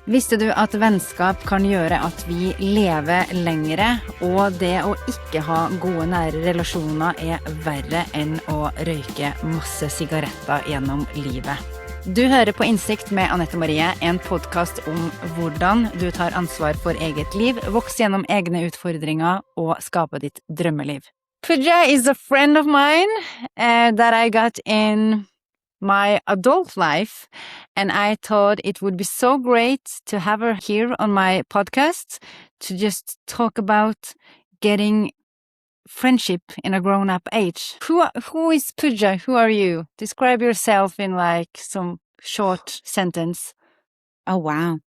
Visste du at vennskap kan gjøre at vi lever lengre, og det å ikke ha gode nære relasjoner verre enn å røyke masse sigaretter gjennom livet? Du hører på Innsikt med Anette Marie, en podcast om hvordan du tar ansvar for eget liv, vokser gjennom egne utfordringer og skaper ditt drømmeliv. Pooja is a friend of mine that I got in my adult life, and I thought it would be so great to have her here on my podcast to just talk about getting friendship in a grown-up age. Who is Pooja? Who are you? Describe yourself in like some short sentence. Oh, wow.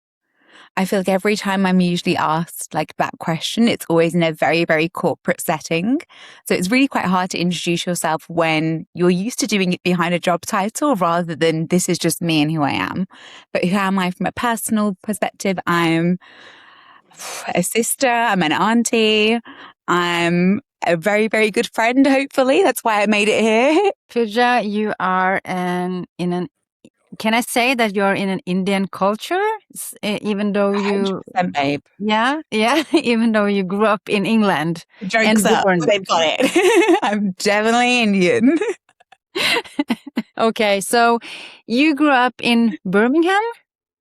I feel like every time I'm usually asked like that question, it's always in a very, very corporate setting. So it's really quite hard to introduce yourself when you're used to doing it behind a job title rather than this is just me and who I am. But who am I from a personal perspective? I'm a sister, I'm an auntie, I'm a very, very good friend, hopefully. That's why I made it here. Pooja, you are can I say that you're in an Indian culture, even though you... 100%, babe. Yeah, even though you grew up in England. Joke's up, they've got it. I'm definitely Indian. Okay, so you grew up in Birmingham?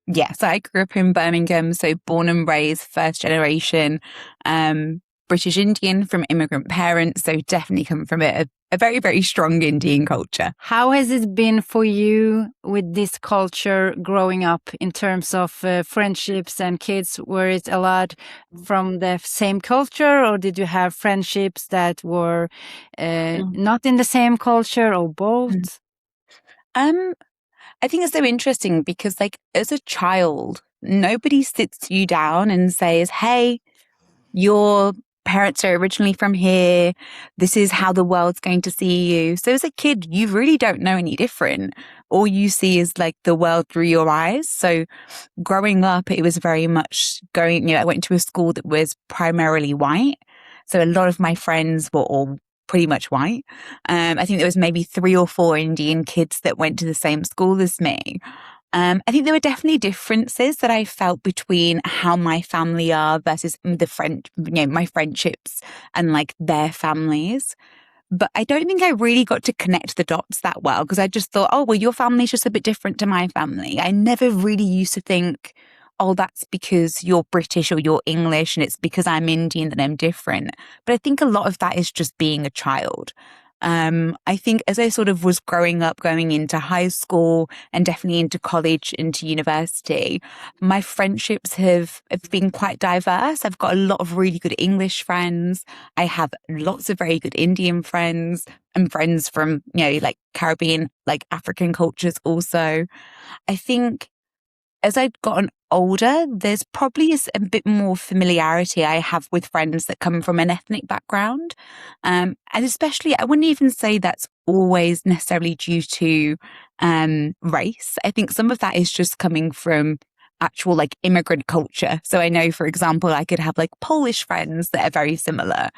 Yes, I grew up in Birmingham, so born and raised, first generation, British Indian from immigrant parents, so definitely come from a very, very strong Indian culture. How has it been for you with this culture growing up in terms of friendships and kids? Were it a lot from the same culture, or did you have friendships that were not in the same culture, or both? I think it's so interesting because like as a child, nobody sits you down and says, hey, your parents are originally from here. This is how the world's going to see you. So as a kid, you really don't know any different. All you see is like the world through your eyes. So growing up, it was very much I went to a school that was primarily white. So a lot of my friends were all pretty much white. I think there was maybe 3 or 4 Indian kids that went to the same school as me. I think there were definitely differences that I felt between how my family are versus my friendships and like their families. But I don't think I really got to connect the dots that well because I just thought, oh, well, your family's just a bit different to my family. I never really used to think, oh, that's because you're British or you're English and it's because I'm Indian that I'm different. But I think a lot of that is just being a child. I think as I sort of was growing up, going into high school and definitely into college, into university, my friendships have been quite diverse. I've got a lot of really good English friends. I have lots of very good Indian friends and friends from, like Caribbean, like African cultures also. I think as I've gotten older, there's probably a bit more familiarity I have with friends that come from an ethnic background. And especially, I wouldn't even say that's always necessarily due to race. I think some of that is just coming from actual like immigrant culture. So I know, for example, I could have like Polish friends that are very similar,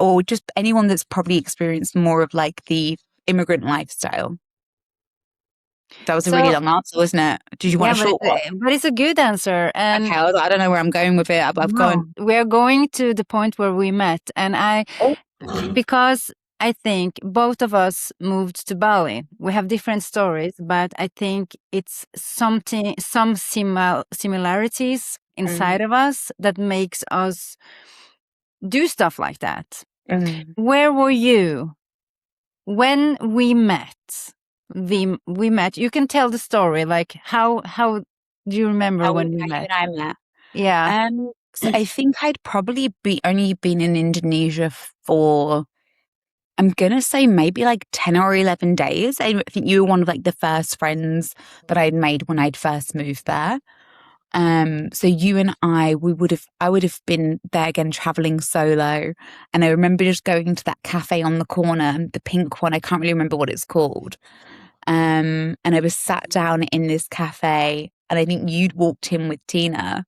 or just anyone that's probably experienced more of like the immigrant lifestyle. That was a really long answer, wasn't it? Did you want a short one? But it's a good answer. And okay, I don't know where I'm going with it. I've gone. We're going to the point where we met, and because I think both of us moved to Bali. We have different stories, but I think it's some similarities inside of us that makes us do stuff like that. Where were you when we met? We met. You can tell the story. Like how do you remember when we met? I met. Yeah. So I think I'd probably only been in Indonesia for, I'm gonna say maybe like 10 or 11 days. I think you were one of like the first friends that I'd made when I'd first moved there. So you and I would have been there again traveling solo. And I remember just going to that cafe on the corner, the pink one. I can't really remember what it's called. And I was sat down in this cafe, and I think you'd walked in with Tina,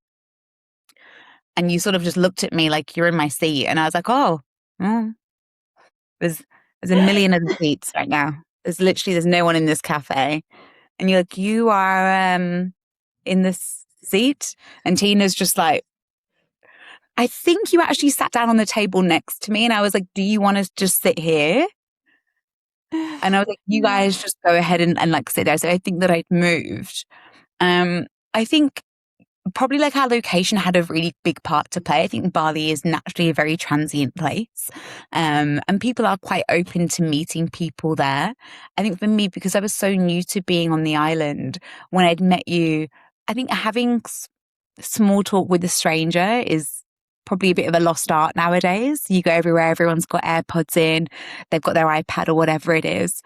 and you sort of just looked at me like you're in my seat, and I was like, there's a million other seats right now. There's no one in this cafe, and you're like, you are in this seat. And Tina's just like, I think you actually sat down on the table next to me. And I was like, do you want to just sit here? And I was like, you guys just go ahead and like sit there. So I think that I'd moved. I think probably like our location had a really big part to play. I think Bali is naturally a very transient place. And people are quite open to meeting people there. I think for me, because I was so new to being on the island, when I'd met you, I think having small talk with a stranger is probably a bit of a lost art nowadays. You go everywhere, everyone's got AirPods in, they've got their iPad or whatever it is.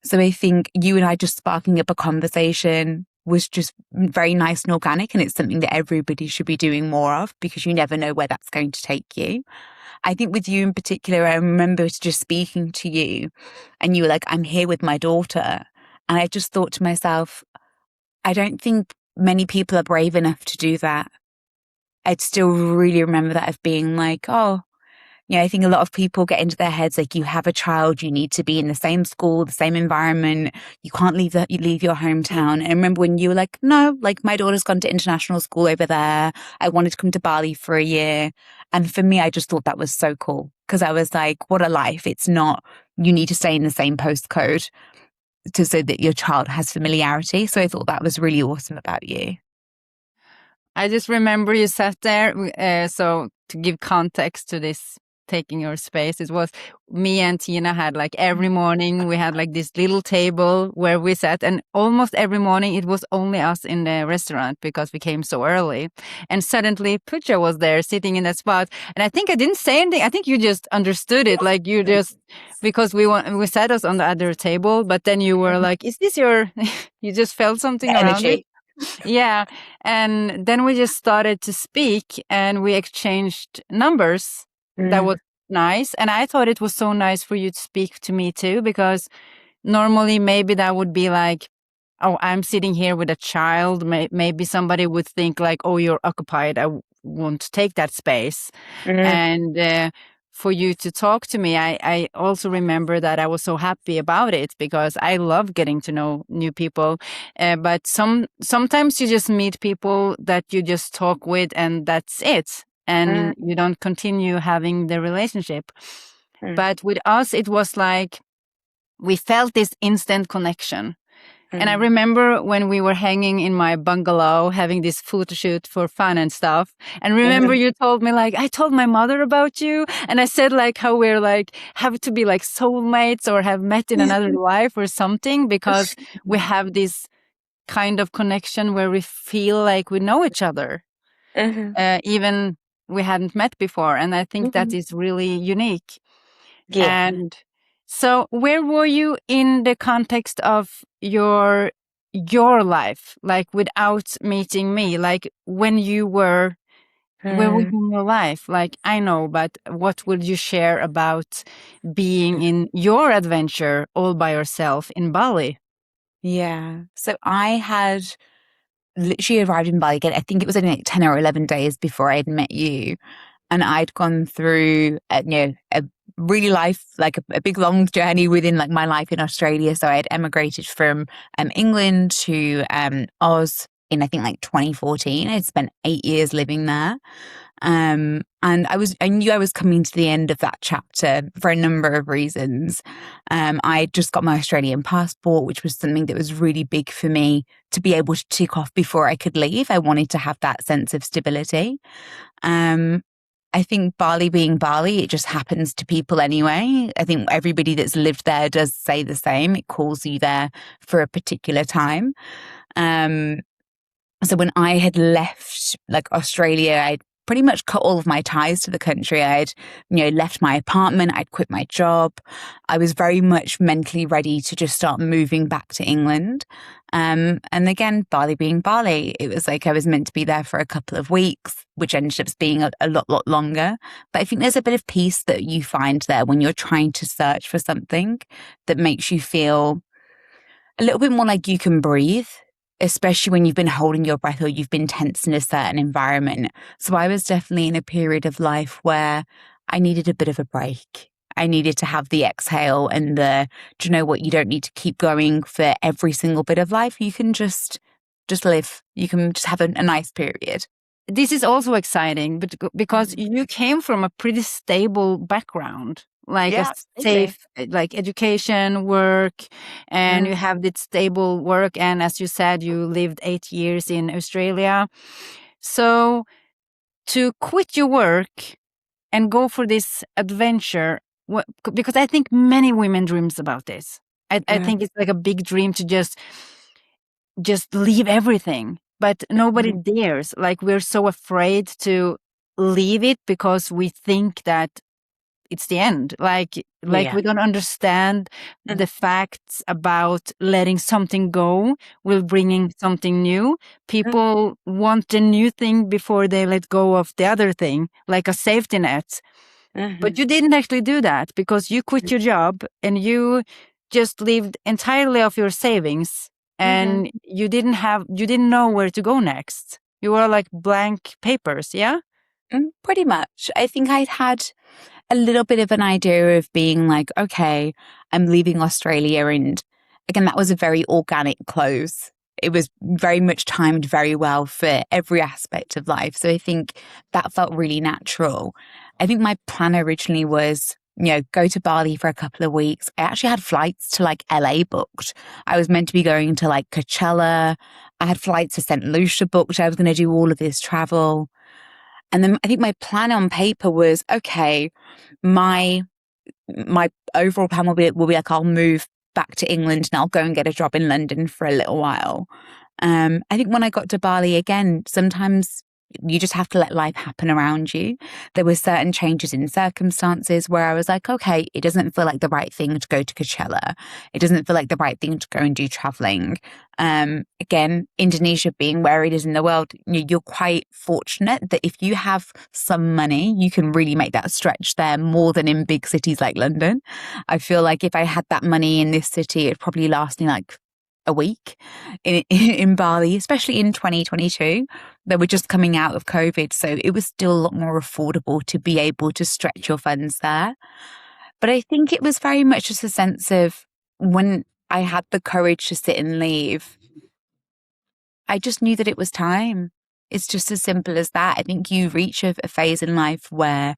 So I think you and I just sparking up a conversation was just very nice and organic, and it's something that everybody should be doing more of, because you never know where that's going to take you. I think with you in particular, I remember just speaking to you and you were like, I'm here with my daughter. And I just thought to myself, I don't think many people are brave enough to do that. I'd still really remember that of being like, oh, you know, I think a lot of people get into their heads like, you have a child, you need to be in the same school, the same environment. You can't leave your hometown. And I remember when you were like, no, like my daughter's gone to international school over there. I wanted to come to Bali for a year. And for me, I just thought that was so cool, because I was like, what a life. It's not, you need to stay in the same postcode so that your child has familiarity. So I thought that was really awesome about you. I just remember you sat there. So to give context to this, taking your space, it was me and Tina had like every morning we had like this little table where we sat, and almost every morning it was only us in the restaurant because we came so early. And suddenly Pooja was there sitting in that spot, and I think I didn't say anything. I think you just understood it, like you just, because we sat us on the other table, but then you were like, is this your you just felt something around it. Yeah. And then we just started to speak and we exchanged numbers. That was nice. And I thought it was so nice for you to speak to me too, because normally maybe that would be like, oh, I'm sitting here with a child. Maybe somebody would think like, oh, you're occupied. I won't take that space. And for you to talk to me, I also remember that I was so happy about it, because I love getting to know new people. But sometimes you just meet people that you just talk with and that's it. And you don't continue having the relationship. But with us, it was like we felt this instant connection. And I remember when we were hanging in my bungalow, having this photo shoot for fun and stuff. And remember you told me like, I told my mother about you. And I said like how we're like, have to be like soulmates or have met in another life or something, because we have this kind of connection where we feel like we know each other. Even we hadn't met before. And I think that is really unique. Yeah. And so where were you in the context of your life, like without meeting me, like when you were, where were you in your life? Like, I know, but what would you share about being in your adventure all by yourself in Bali? Yeah. So I had literally arrived in Bali again. I think it was only like 10 or 11 days before I had met you. And I'd gone through, a really like a big long journey within like my life in Australia. So I had emigrated from England to Oz in I think like 2014. I'd spent 8 years living there. And I knew I was coming to the end of that chapter for a number of reasons. I just got my Australian passport, which was something that was really big for me to be able to tick off before I could leave. I wanted to have that sense of stability. I think Bali being Bali, it just happens to people anyway. I think everybody that's lived there does say the same. It calls you there for a particular time. So when I had left like Australia, I'd pretty much cut all of my ties to the country. I'd, left my apartment. I'd quit my job. I was very much mentally ready to just start moving back to England. And again, Bali being Bali, it was like I was meant to be there for a couple of weeks, which ended up being a lot longer. But I think there's a bit of peace that you find there when you're trying to search for something that makes you feel a little bit more like you can breathe, especially when you've been holding your breath or you've been tense in a certain environment. So I was definitely in a period of life where I needed a bit of a break. I needed to have the exhale and do you know what? You don't need to keep going for every single bit of life. You can just just live. You can just have a nice period. This is also exciting, but because you came from a pretty stable background, like a safe, like education, work, and you have this stable work. And as you said, you lived 8 years in Australia. So to quit your work and go for this adventure, because I think many women dreams about this. I think it's like a big dream to just leave everything. But nobody dares. Like, we're so afraid to leave it because we think that it's the end. Like we don't understand the facts about letting something go will bringing something new. People want the new thing before they let go of the other thing, like a safety net. But you didn't actually do that because you quit your job and you just lived entirely off your savings. And you didn't know where to go next. You were like blank papers, yeah? Pretty much. I think I had a little bit of an idea of being like, okay, I'm leaving Australia. And again, that was a very organic close. It was very much timed very well for every aspect of life. So I think that felt really natural. I think my plan originally was, go to Bali for a couple of weeks. I actually had flights to like LA booked. I was meant to be going to like Coachella. I had flights to St. Lucia booked. I was going to do all of this travel. And then I think my plan on paper was, okay, my overall plan will be like, I'll move back to England and I'll go and get a job in London for a little while. I think when I got to Bali again, sometimes you just have to let life happen around you. There were certain changes in circumstances where I was like, okay, it doesn't feel like the right thing to go to Coachella. It doesn't feel like the right thing to go and do traveling. Again, Indonesia being where it is in the world, you're quite fortunate that if you have some money, you can really make that stretch there more than in big cities like London. I feel like if I had that money in this city, it'd probably last me like a week in Bali, especially in 2022. They were just coming out of COVID, so it was still a lot more affordable to be able to stretch your funds there. But I think it was very much just a sense of when I had the courage to sit and leave, I just knew that it was time. It's just as simple as that. I think you reach a phase in life where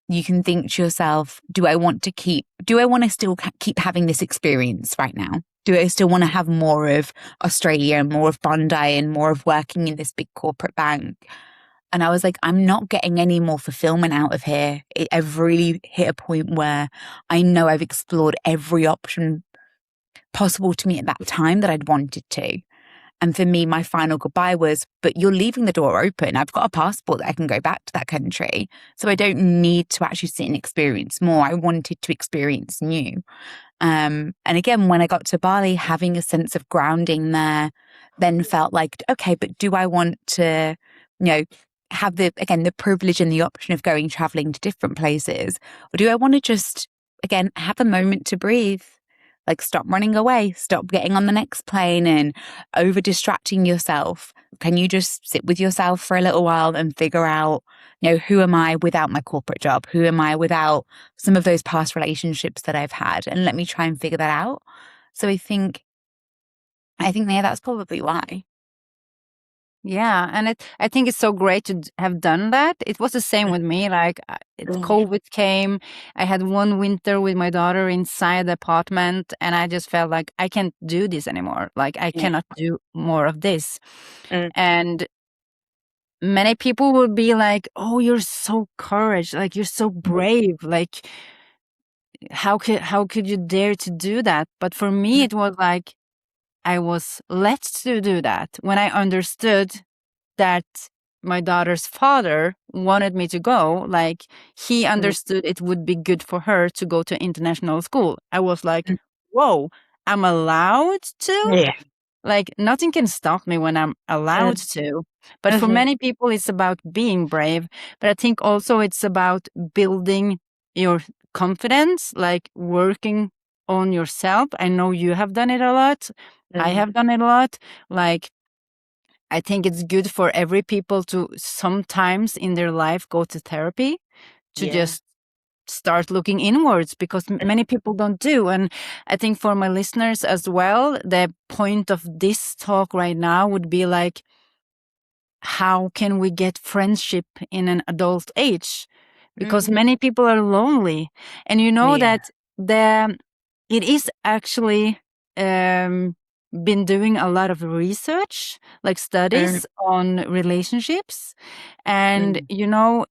you can think to yourself, do I want to still keep having this experience right now? Do I still want to have more of Australia and more of Bondi and more of working in this big corporate bank? And I was like, I'm not getting any more fulfillment out of here. I've really hit a point where I know I've explored every option possible to me at that time that I'd wanted to. And for me, my final goodbye was, but you're leaving the door open. I've got a passport that I can go back to that country. So I don't need to actually sit and experience more. I wanted to experience new. And again, when I got to Bali, having a sense of grounding there then felt like, okay, but do I want to, have the privilege and the option of going traveling to different places? Or do I want to just, again, have a moment to breathe? Like, stop running away, stop getting on the next plane and over distracting yourself. Can you just sit with yourself for a little while and figure out, who am I without my corporate job? Who am I without some of those past relationships that I've had? And let me try and figure that out. So I think that's probably why. Yeah, and I think it's so great to have done that. It was the same with me. Like, COVID came. I had one winter with my daughter inside the apartment, and I just felt like I can't do this anymore. Like, I cannot do more of this. And many people would be like, "Oh, you're so courage! Like, you're so brave! Like, how could you dare to do that?" But for me, it was like, I was let to do that when I understood that my daughter's father wanted me to go. Like, he understood it would be good for her to go to international school. I was like, whoa, I'm allowed to? Yeah. Like, nothing can stop me when I'm allowed to. But for many people, it's about being brave. But I think also it's about building your confidence, like working on yourself. I know you have done it a lot. I have done it a lot. Like, I think it's good for every people to sometimes in their life go to therapy to just start looking inwards, because many people don't do. And I think for my listeners as well, the point of this talk right now would be like, how can we get friendship in an adult age? Because many people are lonely. And you know that it is actually been doing a lot of research, like studies on relationships. And you know,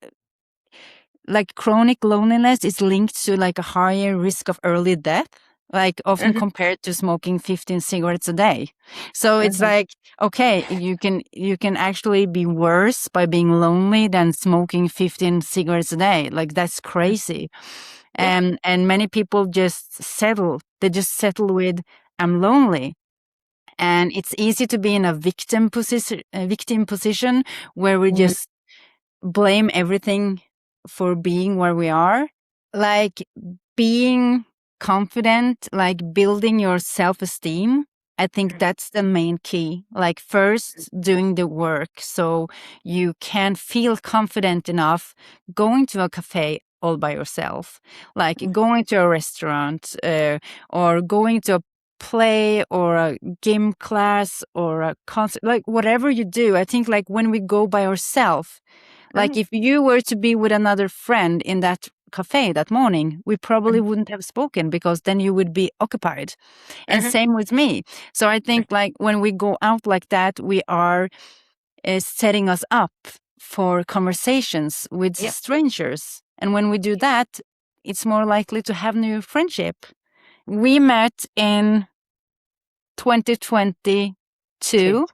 like chronic loneliness is linked to like a higher risk of early death, like often compared to smoking 15 cigarettes a day. So it's like, okay, you can actually be worse by being lonely than smoking 15 cigarettes a day. Like that's crazy. And many people just settle. They just settle with, I'm lonely. And it's easy to be in a victim position where we just blame everything for being where we are. Like being confident, like building your self-esteem. I think that's the main key. Like first doing the work so you can feel confident enough going to a cafe all by yourself, like going to a restaurant or going to a play or a gym class or a concert, like whatever you do. I think like when we go by ourselves, like if you were to be with another friend in that cafe that morning, we probably wouldn't have spoken because then you would be occupied. And same with me. So I think like when we go out like that, we are setting us up for conversations with strangers. And when we do that, it's more likely to have new friendship. We met in 2022.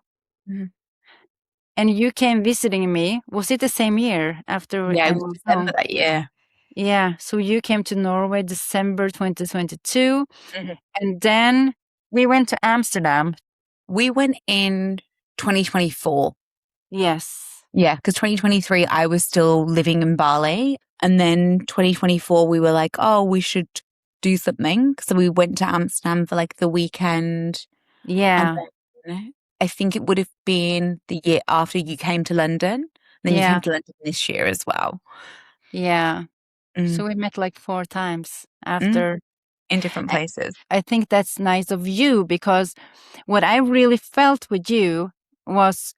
And you came visiting me. Was it the same year after? Yeah, it was December that year. Yeah, so you came to Norway December 2022. And then we went to Amsterdam. We went in 2024. Yes. Yeah, because 2023 I was still living in Bali. And then 2024 we were like, oh, we should do something. So we went to Amsterdam for like the weekend. Yeah. And then I think it would have been the year after you came to London. Then you came to London this year as well. Yeah. So we met like 4 times after. In different places. I think that's nice of you, because what I really felt with you was,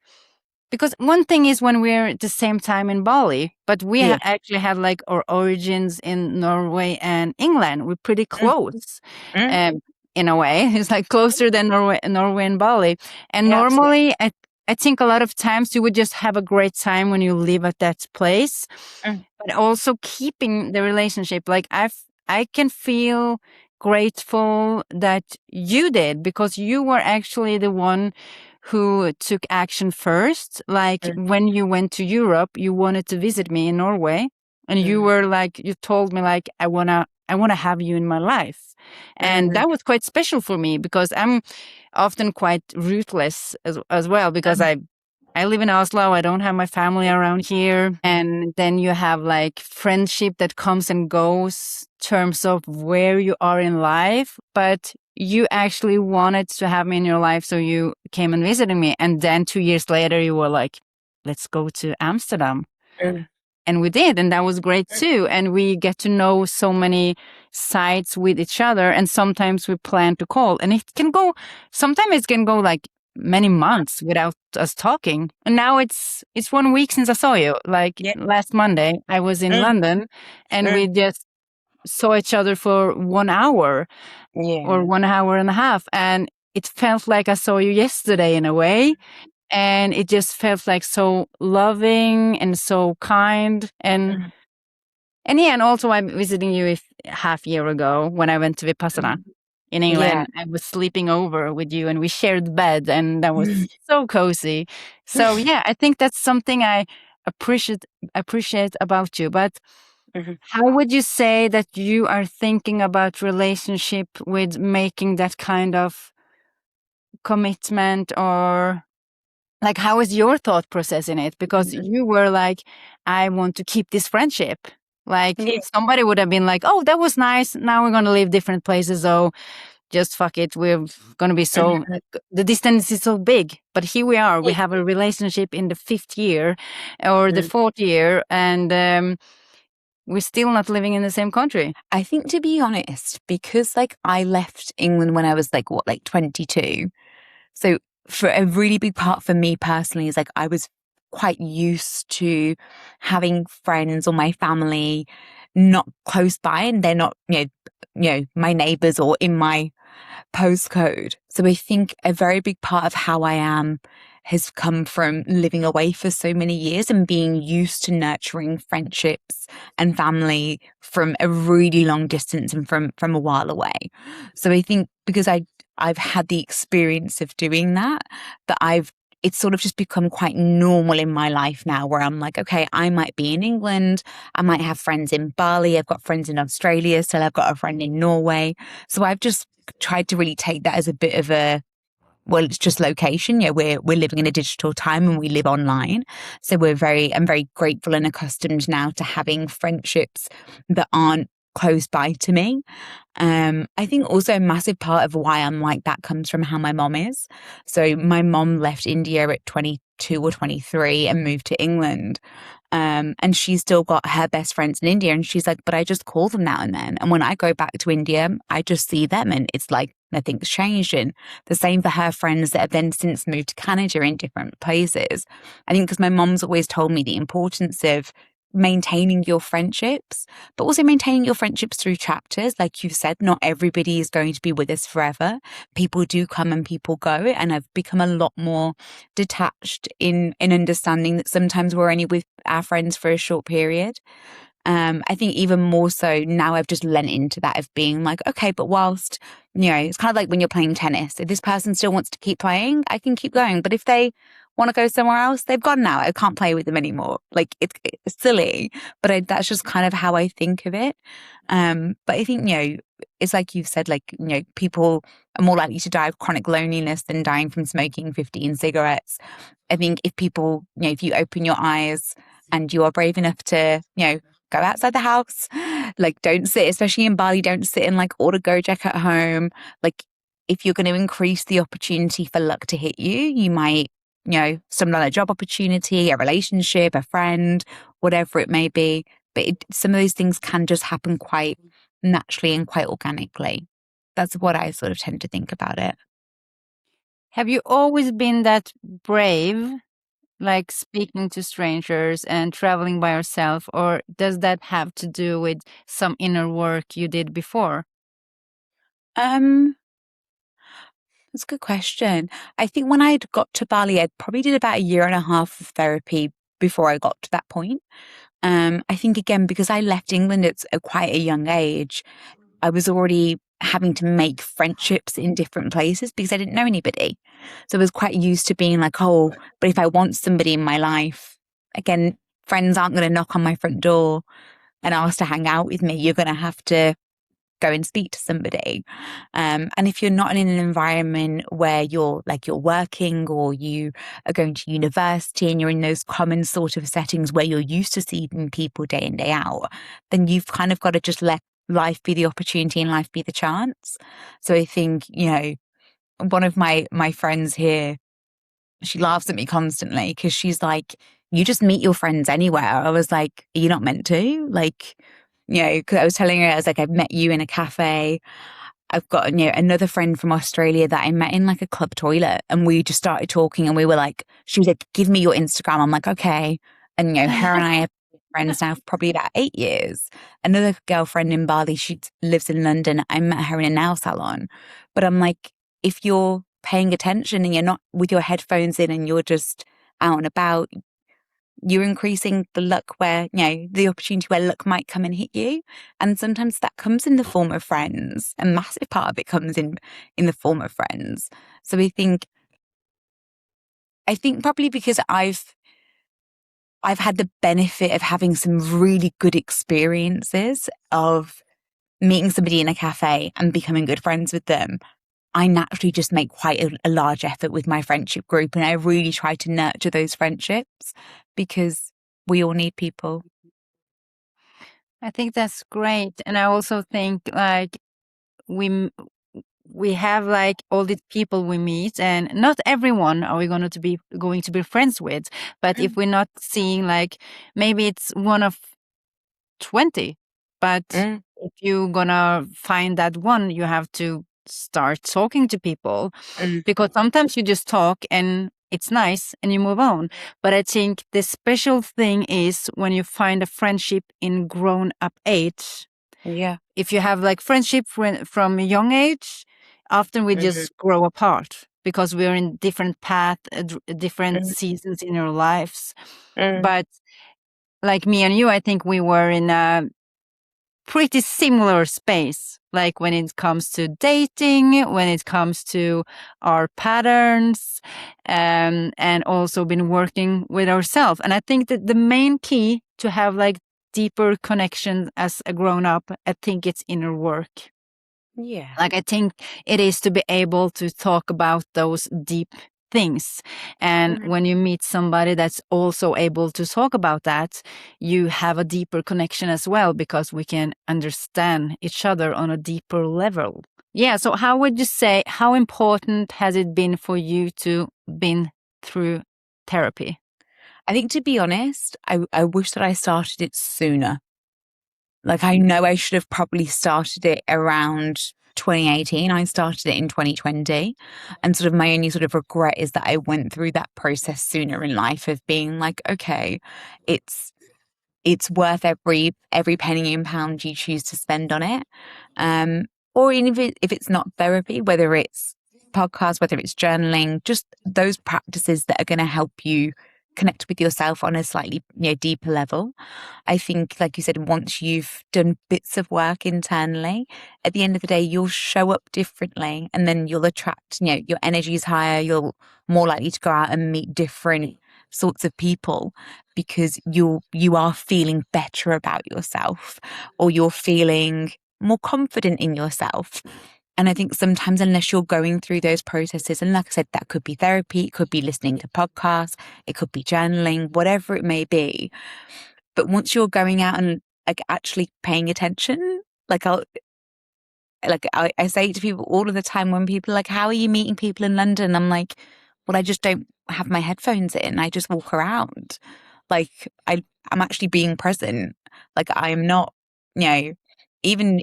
because one thing is when we're at the same time in Bali, but we actually have like our origins in Norway and England. We're pretty close. In a way, it's like closer than Norway and Bali. And normally, I think a lot of times you would just have a great time when you live at that place, but also keeping the relationship. Like I can feel grateful that you did, because you were actually the one who took action first. Like when you went to Europe, you wanted to visit me in Norway, and you were like, you told me like, I wanna have you in my life. And that was quite special for me, because I'm often quite ruthless as well, because I live in Oslo. I don't have my family around here. And then you have like friendship that comes and goes in terms of where you are in life. But you actually wanted to have me in your life, so you came and visited me. And then 2 years later, you were like, let's go to Amsterdam. And we did, and that was great too. And we get to know so many sides with each other. And sometimes we plan to call, and sometimes it can go like many months without us talking. And now it's 1 week since I saw you. Like last Monday, I was in London, and we just saw each other for 1 hour or 1 hour and a half. And it felt like I saw you yesterday in a way. And it just felt like so loving and so kind. And and also I'm visiting you half year ago when I went to Vipassana in England. I was sleeping over with you, and we shared bed, and that was so cozy. So yeah, I think that's something I appreciate about you. But how would you say that you are thinking about relationship with making that kind of commitment, or like, how is your thought process in it? Because you were like, I want to keep this friendship. Like somebody would have been like, oh, that was nice. Now we're going to live different places. So just fuck it. We're going to be the distance is so big. But here we are. We have a relationship in the 5th year or the 4th year. And we're still not living in the same country. I think, to be honest, because like I left England when I was like 22. So for a really big part for me personally is like I was quite used to having friends or my family not close by, and they're not, my neighbors or in my postcode. So I think a very big part of how I am has come from living away for so many years and being used to nurturing friendships and family from a really long distance and from a while away. So I think because I've had the experience of doing that it's sort of just become quite normal in my life now, where I'm like, okay, I might be in England, I might have friends in Bali, I've got friends in Australia, so I've got a friend in Norway. So I've just tried to really take that as a bit of it's just location. We're living in a digital time and we live online. So I'm very grateful and accustomed now to having friendships that aren't close by to me. I think also a massive part of why I'm like that comes from how my mom is. So my mom left India at 22 or 23 and moved to England. And she's still got her best friends in India. And she's like, but I just call them now and then. And when I go back to India, I just see them and it's like nothing's changed. And the same for her friends that have then since moved to Canada in different places. I think because my mom's always told me the importance of maintaining your friendships, but also maintaining your friendships through chapters. Like you said, not everybody is going to be with us forever. People do come and people go. And I've become a lot more detached in understanding that sometimes we're only with our friends for a short period. I think even more so now I've just lent into that of being like, okay, but whilst, it's kind of like when you're playing tennis. If this person still wants to keep playing, I can keep going. But if they want to go somewhere else, they've gone now. I can't play with them anymore. Like it's silly, but that's just kind of how I think of it. But I think, it's like you've said, like, people are more likely to die of chronic loneliness than dying from smoking 15 cigarettes. I think if people, if you open your eyes and you are brave enough to, go outside the house, like don't sit, especially in Bali, don't sit in like order Gojek at home. Like if you're going to increase the opportunity for luck to hit you, you might, stumble on a job opportunity, a relationship, a friend, whatever it may be. But some of those things can just happen quite naturally and quite organically. That's what I sort of tend to think about it. Have you always been that brave, like speaking to strangers and traveling by yourself, or does that have to do with some inner work you did before? That's a good question. I think when I got to Bali, I probably did about 1.5 years of therapy before I got to that point. I think, again, because I left England at quite a young age, I was already having to make friendships in different places because I didn't know anybody. So I was quite used to being like, oh, but if I want somebody in my life, again, friends aren't going to knock on my front door and ask to hang out with me. You're going to have to go and speak to somebody. And if you're not in an environment where you're working or you are going to university and you're in those common sort of settings where you're used to seeing people day in, day out, then you've kind of got to just let life be the opportunity and life be the chance. So I think, one of my friends here, she laughs at me constantly because she's like, you just meet your friends anywhere. I was like, are you not meant to? Like, because I was telling her, I was like, I've met you in a cafe. I've got, another friend from Australia that I met in like a club toilet, and we just started talking and we were like, she was like, give me your Instagram. I'm like, okay. And, her and I have been friends now for probably about 8 years. Another girlfriend in Bali, she lives in London. I met her in a nail salon. But I'm like, if you're paying attention and you're not with your headphones in and you're just out and about, you're increasing the luck where, the opportunity where luck might come and hit you. And sometimes that comes in the form of friends. A massive part of it comes in the form of friends. So I think probably because I've had the benefit of having some really good experiences of meeting somebody in a cafe and becoming good friends with them, I naturally just make quite a large effort with my friendship group, and I really try to nurture those friendships because we all need people. I think that's great. And I also think like we have like all these people we meet, and not everyone are we going to be friends with. But if we're not seeing, like, maybe it's one of 20. But if you're gonna find that one, you have to start talking to people, because sometimes you just talk and it's nice and you move on. But I think the special thing is when you find a friendship in grown up age. Yeah. If you have like friendship from a young age, often we just grow apart because we're in different path, different seasons in our lives. But like me and you, I think we were in a pretty similar space, like when it comes to dating, when it comes to our patterns, and also been working with ourselves. And I think that the main key to have like deeper connections as a grown up, I think it's inner work. Yeah. Like I think it is to be able to talk about those deep things. And when you meet somebody that's also able to talk about that, you have a deeper connection as well, because we can understand each other on a deeper level. Yeah. So how would you say, how important has it been for you to been through therapy? I think, to be honest, I wish that I started it sooner. Like, I know I should have probably started it around 2018. I started it in 2020. And sort of my only sort of regret is that I went through that process sooner in life of being like, okay, it's worth every penny and pound you choose to spend on it. Or even if it's not therapy, whether it's podcasts, whether it's journaling, just those practices that are going to help you connect with yourself on a slightly deeper level. I think, like you said, once you've done bits of work internally, at the end of the day, you'll show up differently, and then you'll attract, your energy is higher. You're more likely to go out and meet different sorts of people because you are feeling better about yourself, or you're feeling more confident in yourself. And I think sometimes, unless you're going through those processes, and like I said, that could be therapy, it could be listening to podcasts, it could be journaling, whatever it may be. But once you're going out and like actually paying attention, I say to people all of the time when people are like, how are you meeting people in London? I'm like, well, I just don't have my headphones in. I just walk around. Like I'm actually being present. Like I am not, even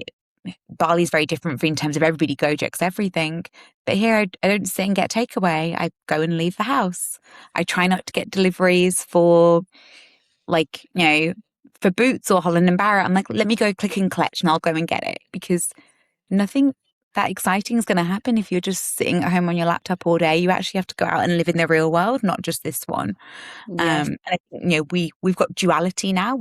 Bali's very different in terms of everybody Gojek's everything. But here I don't sit and get takeaway. I go and leave the house. I try not to get deliveries for for Boots or Holland and Barrett. I'm like, let me go click and collect and I'll go and get it, because nothing that exciting is going to happen if you're just sitting at home on your laptop all day. You actually have to go out and live in the real world, not just this one. Yes. And I think, we've got duality now.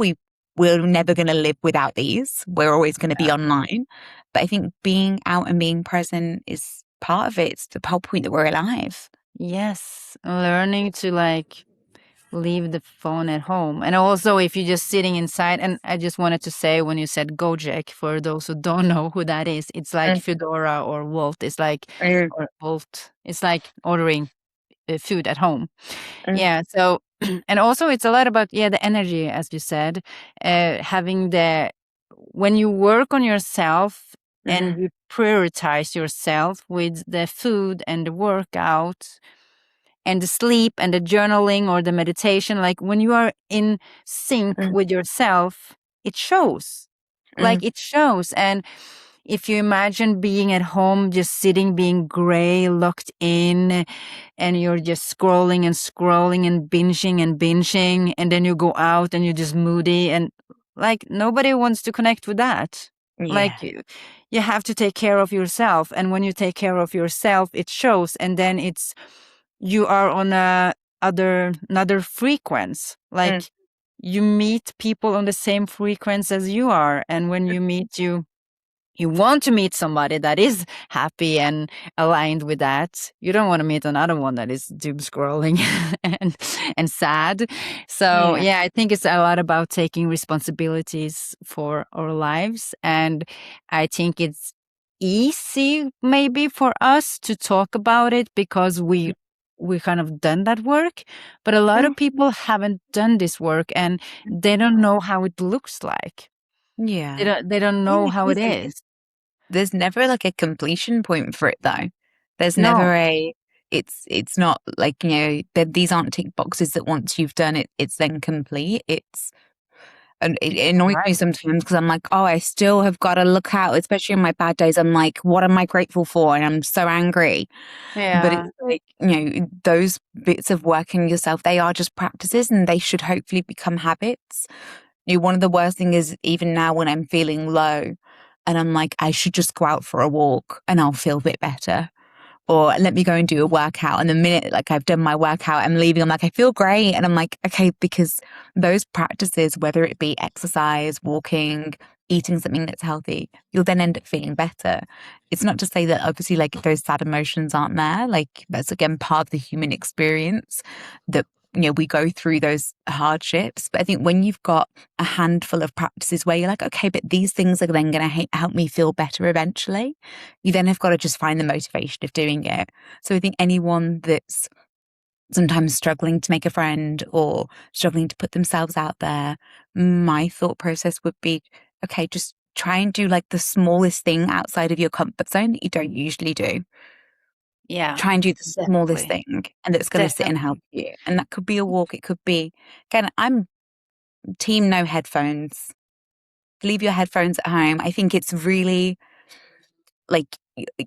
We're never going to live without these. We're always going to be online. But I think being out and being present is part of it. It's the whole point that we're alive. Yes. Learning to leave the phone at home. And also if you're just sitting inside, and I just wanted to say, when you said Gojek, for those who don't know who that is, it's like Foodora or Wolt. It's like or Volt. It's like ordering food at home. Yeah. So and also it's a lot about the energy, as you said, having when you work on yourself and you prioritize yourself with the food and the workout and the sleep and the journaling or the meditation, like when you are in sync with yourself, it shows. Like it shows. And if you imagine being at home, just sitting, being gray, locked in, and you're just scrolling and scrolling and binging, and then you go out and you're just moody, and like nobody wants to connect with that. Yeah. Like you have to take care of yourself. And when you take care of yourself, it shows. And then you are on another frequency. Like you meet people on the same frequency as you are. And when you meet you want to meet somebody that is happy and aligned with that. You don't want to meet another one that is doom scrolling and sad. So yeah, I think it's a lot about taking responsibilities for our lives. And I think it's easy maybe for us to talk about it because we kind of done that work, but a lot of people haven't done this work and they don't know how it looks like. Yeah. They don't know how it is. There's never like a completion point for it though. There's never it's not like, these aren't tick boxes that once you've done it, it's then complete. And it annoys me sometimes because I'm like, oh, I still have got to look out, especially on my bad days. I'm like, what am I grateful for? And I'm so angry. But it's like, those bits of working yourself, they are just practices and they should hopefully become habits. One of the worst things is even now when I'm feeling low and I'm like, I should just go out for a walk and I'll feel a bit better. Or let me go and do a workout. And the minute like I've done my workout, I'm leaving, I'm like, I feel great. And I'm like, okay, because those practices, whether it be exercise, walking, eating something that's healthy, you'll then end up feeling better. It's not to say that obviously like those sad emotions aren't there. Like that's again part of the human experience that we go through those hardships. But I think when you've got a handful of practices where you're like, okay, but these things are then going to help me feel better eventually, you then have got to just find the motivation of doing it. So I think anyone that's sometimes struggling to make a friend or struggling to put themselves out there, my thought process would be, okay, just try and do like the smallest thing outside of your comfort zone that you don't usually do. Yeah. Try and do the smallest thing and that's going to sit and help you. And that could be a walk. It could be, again, I'm team no headphones. Leave your headphones at home. I think it's really like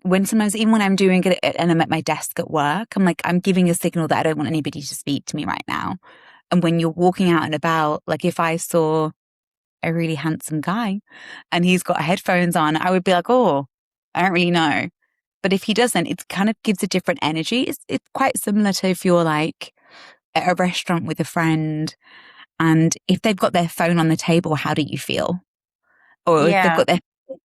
when sometimes, even when I'm doing it and I'm at my desk at work, I'm like, I'm giving a signal that I don't want anybody to speak to me right now. And when you're walking out and about, like if I saw a really handsome guy and he's got headphones on, I would be like, oh, I don't really know. But if he doesn't, it kind of gives a different energy. It's quite similar to if you're like at a restaurant with a friend and if they've got their phone on the table, how do you feel? Or if they've got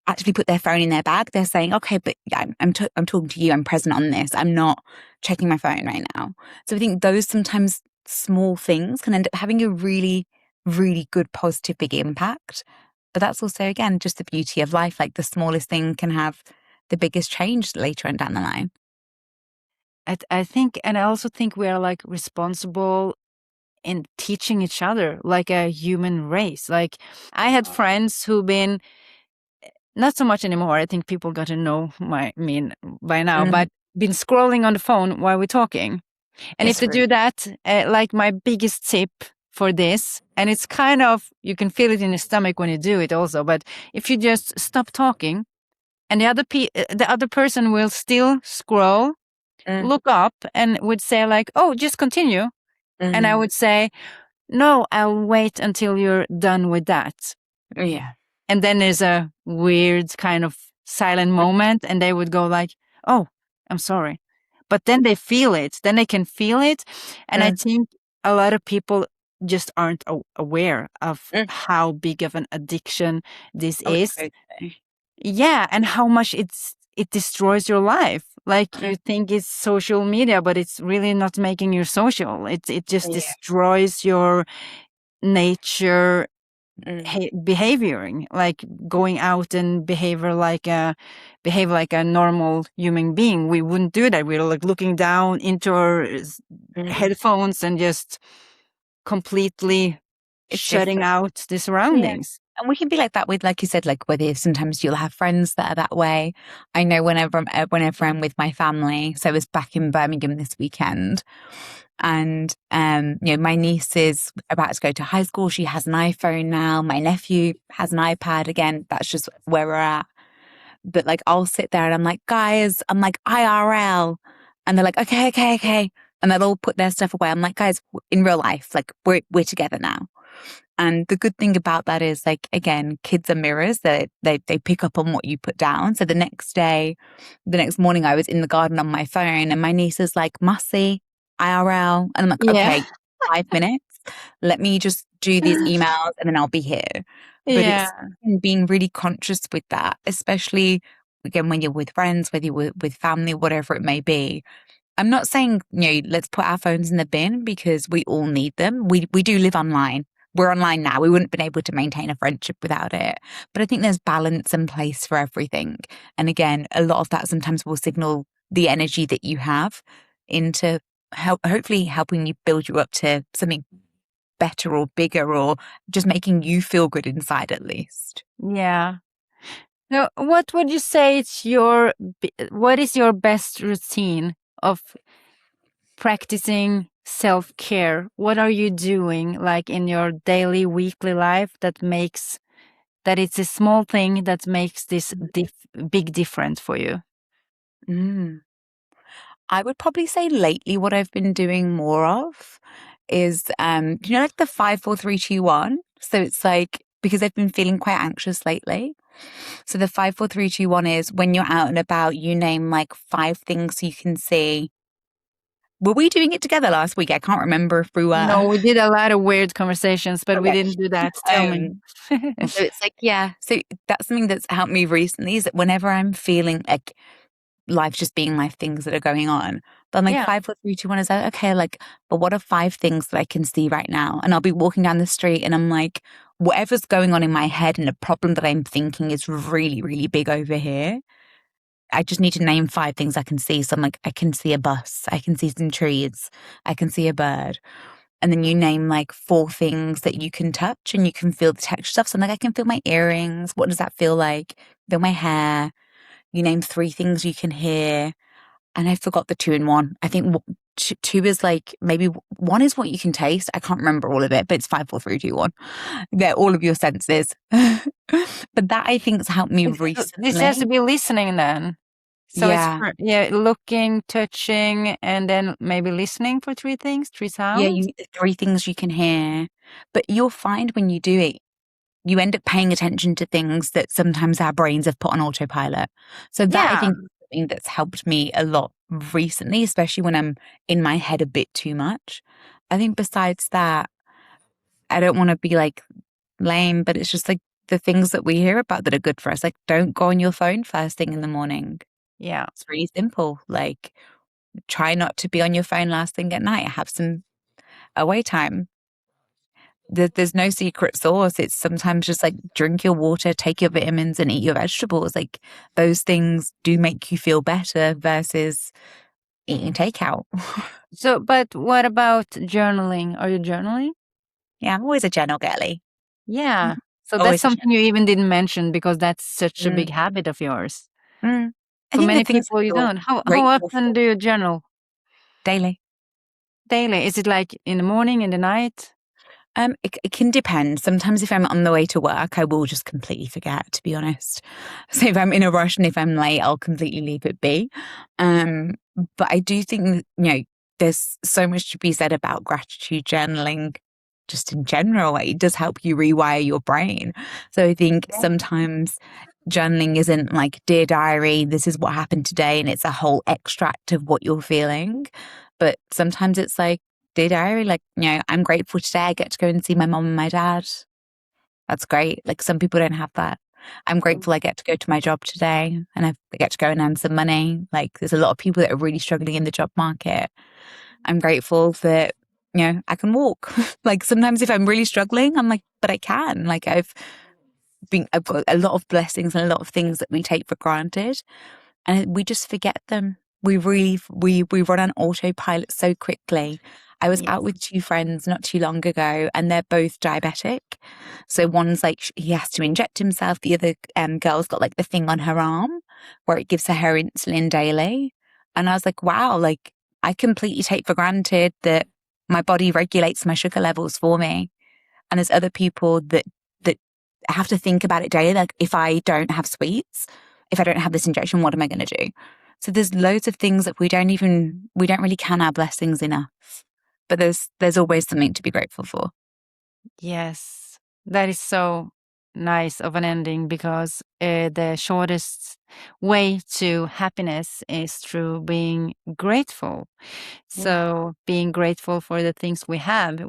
actually put their phone in their bag, they're saying, okay, but I'm talking to you. I'm present on this. I'm not checking my phone right now. So I think those sometimes small things can end up having a really, really good positive big impact. But that's also, again, just the beauty of life. Like the smallest thing can have the biggest change later on down the line. I think, and I also think we are like responsible in teaching each other like a human race. Like I had friends who've been, not so much anymore, I think people got to know me by now, but been scrolling on the phone while we're talking. And if they do that, like my biggest tip for this, and it's kind of, you can feel it in your stomach when you do it also, but if you just stop talking and the other person will still scroll, look up and would say like, oh, just continue. And I would say, no, I'll wait until you're done with that. Yeah. And then there's a weird kind of silent moment and they would go like, oh, I'm sorry. But then they feel it. Then they can feel it. And I think a lot of people just aren't aware of how big of an addiction this is. Okay. Yeah. And how much it destroys your life. Like you think it's social media, but it's really not making you social. It just destroys your nature behavioring, like going out and behave like a normal human being. We wouldn't do that. We're like looking down into our headphones and just completely shutting out the surroundings. And we can be like that with, like you said, like whether sometimes you'll have friends that are that way. I know whenever I'm with my family, so I was back in Birmingham this weekend and, my niece is about to go to high school. She has an iPhone now. My nephew has an iPad. Again, that's just where we're at. But like, I'll sit there and I'm like, guys, I'm like IRL. And they're like, okay. And they'll all put their stuff away. I'm like, guys, in real life, like we're together now. And the good thing about that is, like, again, kids are mirrors. They pick up on what you put down. So the next morning, I was in the garden on my phone and my niece is like, Mussy, IRL. And I'm like, okay, 5 minutes. Let me just do these emails and then I'll be here. But it's being really conscious with that, especially, again, when you're with friends, whether you're with family, whatever it may be. I'm not saying, let's put our phones in the bin because we all need them. We do live online. We're online now. We wouldn't have been able to maintain a friendship without it. But I think there's balance and place for everything. And again, a lot of that sometimes will signal the energy that you have into hopefully helping you build you up to something better or bigger or just making you feel good inside at least. Yeah. Now, what would you say what is your best routine of practicing self-care, what are you doing like in your daily, weekly life that it's a small thing that makes this big difference for you? I would probably say lately what I've been doing more of is, like the 5, 4, 3, 2, 1. So it's like, because I've been feeling quite anxious lately. So the 5, 4, 3, 2, 1 is when you're out and about, you name like 5 things you can see. Were we doing it together last week? I can't remember if we were. No, we did a lot of weird conversations, but we didn't do that. Tell me. So it's like, yeah. So that's something that's helped me recently, is that whenever I'm feeling like life's just being life, things that are going on, but I'm like 5, 4, 3, 2, 1 is like, okay, like, but what are 5 things that I can see right now? And I'll be walking down the street and I'm like, whatever's going on in my head and the problem that I'm thinking is really, really big over here. I just need to name 5 things I can see. So I'm like, I can see a bus, I can see some trees, I can see a bird. And then you name like 4 things that you can touch and you can feel the texture stuff. So I'm like, I can feel my earrings. What does that feel like? Feel my hair. You name 3 things you can hear. And I forgot the 2 and 1. I think 2 is like, maybe 1 is what you can taste. I can't remember all of it, but it's 5, 4, 3, 2, 1. They're all of your senses. But that I think has helped me recently. This has to be listening then. So it's looking, touching, and then maybe listening for 3 things, 3 sounds. Yeah, 3 things you can hear. But you'll find when you do it, you end up paying attention to things that sometimes our brains have put on autopilot. So that I think is something that's helped me a lot recently, especially when I'm in my head a bit too much. I think besides that, I don't want to be like lame, but it's just like the things that we hear about that are good for us. Like, don't go on your phone first thing in the morning. Yeah. It's really simple. Like, try not to be on your phone last thing at night. Have some away time. There's no secret sauce. It's sometimes just like drink your water, take your vitamins and eat your vegetables. Like, those things do make you feel better versus eating takeout. So, but what about journaling? Are you journaling? Yeah, I'm always a journal girly. Yeah. So Always that's something you even didn't mention because that's such a big Mm. habit of yours. I For think many the things people, you you're don't. How grateful often for do you journal? daily. Daily? Is it like in the morning, in the night? It can depend. Sometimes if I'm on the way to work, I will just completely forget, to be honest. So if I'm in a rush and if I'm late, I'll completely leave it be. But I do think, there's so much to be said about gratitude journaling just in general. It does help you rewire your brain. So I think sometimes journaling isn't like, dear diary, this is what happened today, and it's a whole extract of what you're feeling. But sometimes it's like, dear diary, like, I'm grateful today I get to go and see my mom and my dad. That's great. Like, some people don't have that. I'm grateful I get to go to my job today and I get to go and earn some money. Like, there's a lot of people that are really struggling in the job market. I'm grateful that, I can walk. Like, sometimes if I'm really struggling, I'm like, but I can. Like, I've got a lot of blessings and a lot of things that we take for granted and we just forget them. We really, we run on autopilot so quickly. I was out with 2 friends not too long ago and they're both diabetic. So one's like, he has to inject himself. The other girl's got like the thing on her arm where it gives her insulin daily. And I was like, wow, like, I completely take for granted that my body regulates my sugar levels for me. And there's other people that have to think about it daily. Like, if I don't have sweets, if I don't have this injection, what am I going to do? So there's loads of things that we don't really count our blessings enough. But there's always something to be grateful for. Yes, that is so nice of an ending because the shortest way to happiness is through being grateful. So being grateful for the things we have.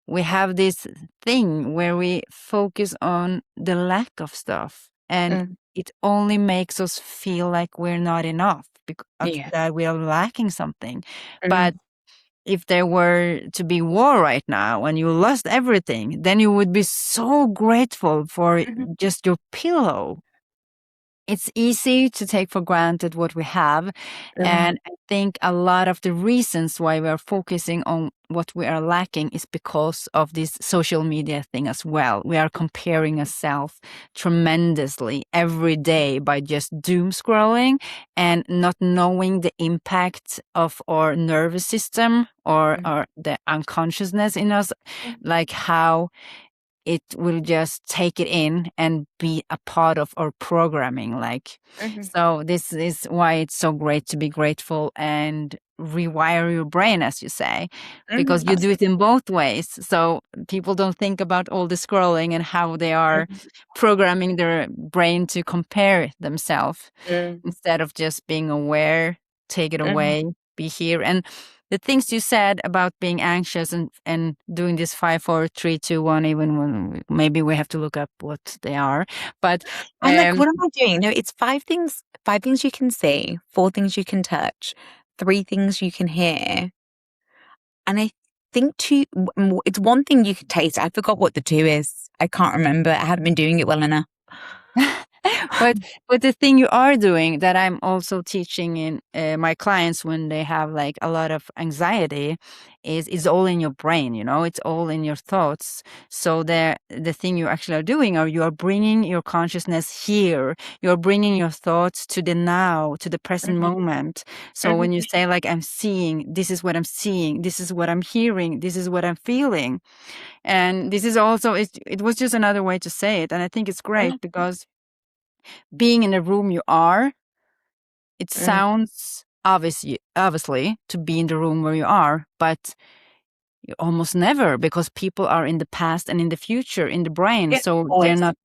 We have this thing where we focus on the lack of stuff and it only makes us feel like we're not enough because that we are lacking something. But if there were to be war right now and you lost everything, then you would be so grateful for just your pillow. it's easy to take for granted what we have. And I think a lot of the reasons why we are focusing on what we are lacking is because of this social media thing as well. We are comparing ourselves tremendously every day by just doom scrolling and not knowing the impact of our nervous system or the unconsciousness in us, like how it will just take it in and be a part of our programming. Like, so this is why it's so great to be grateful and rewire your brain, as you say, because you do it in both ways. So people don't think about all the scrolling and how they are programming their brain to compare themselves instead of just being aware, take it away, be here. And the things you said about being anxious and doing this 5, 4, 3, 2, 1, even when maybe we have to look up what they are. But I'm like, what am I doing? No, it's 5 things you can see, 4 things you can touch, 3 things you can hear. And I think it's 1 thing you could taste. I forgot what the 2 is. I can't remember. I haven't been doing it well enough. But the thing you are doing that I'm also teaching in my clients when they have like a lot of anxiety is all in your brain, you know, it's all in your thoughts. So the thing you actually are doing, or you are bringing your consciousness here, you're bringing your thoughts to the now, to the present moment. So when you say like, I'm seeing, this is what I'm seeing, this is what I'm hearing, this is what I'm feeling. And this is also, it was just another way to say it. And I think it's great because being in the room you are, it sounds obviously to be in the room where you are, but you almost never, because people are in the past and in the future in the brain. So they're not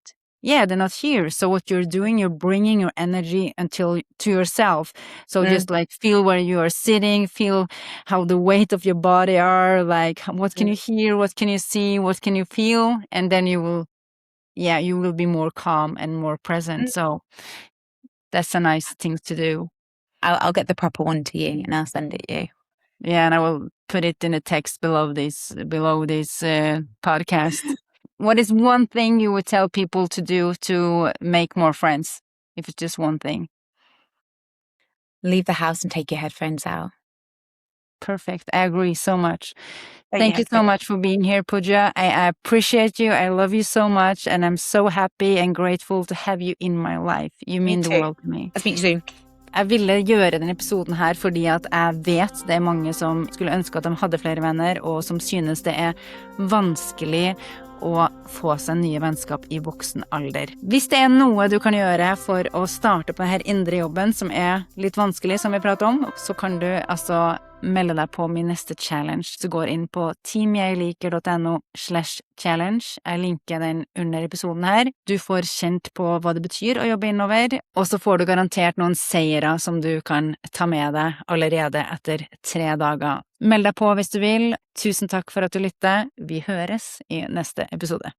here. So what you're doing, you're bringing your energy to yourself. So just like feel where you are sitting, feel how the weight of your body are, like what can you hear, what can you see, what can you feel, and then you will be more calm and more present. So that's a nice thing to do. I'll get the proper one to you and I'll send it you. Yeah, and I will put it in a text below this podcast. What is one thing you would tell people to do to make more friends? If it's just one thing. Leave the house and take your headphones out. Perfect. I agree so much. Thank you so much for being here, Pooja. I appreciate you. I love you so much. And I'm so happy and grateful to have you in my life. You mean the world to me. I'll speak to you soon. Jeg ville gjøre denne episoden her fordi at jeg vet det er mange som skulle ønske at de hadde flere venner, og som synes det er vanskelig å få seg nye vennskap i voksen alder. Hvis det er noe du kan gjøre for å starte på denne indre jobben som er litt vanskelig, som vi prater om, så kan du altså melde deg på min neste challenge. Du går inn på teamjegliker.no/challenge. Jeg linker den under episoden her. Du får kjent på hva det betyr å jobbe innover, og så får du garantert noen seire som du kan ta med deg allerede etter 3 dager. Meld deg på hvis du vil. Tusen takk for at du lytter. Vi høres i neste episode.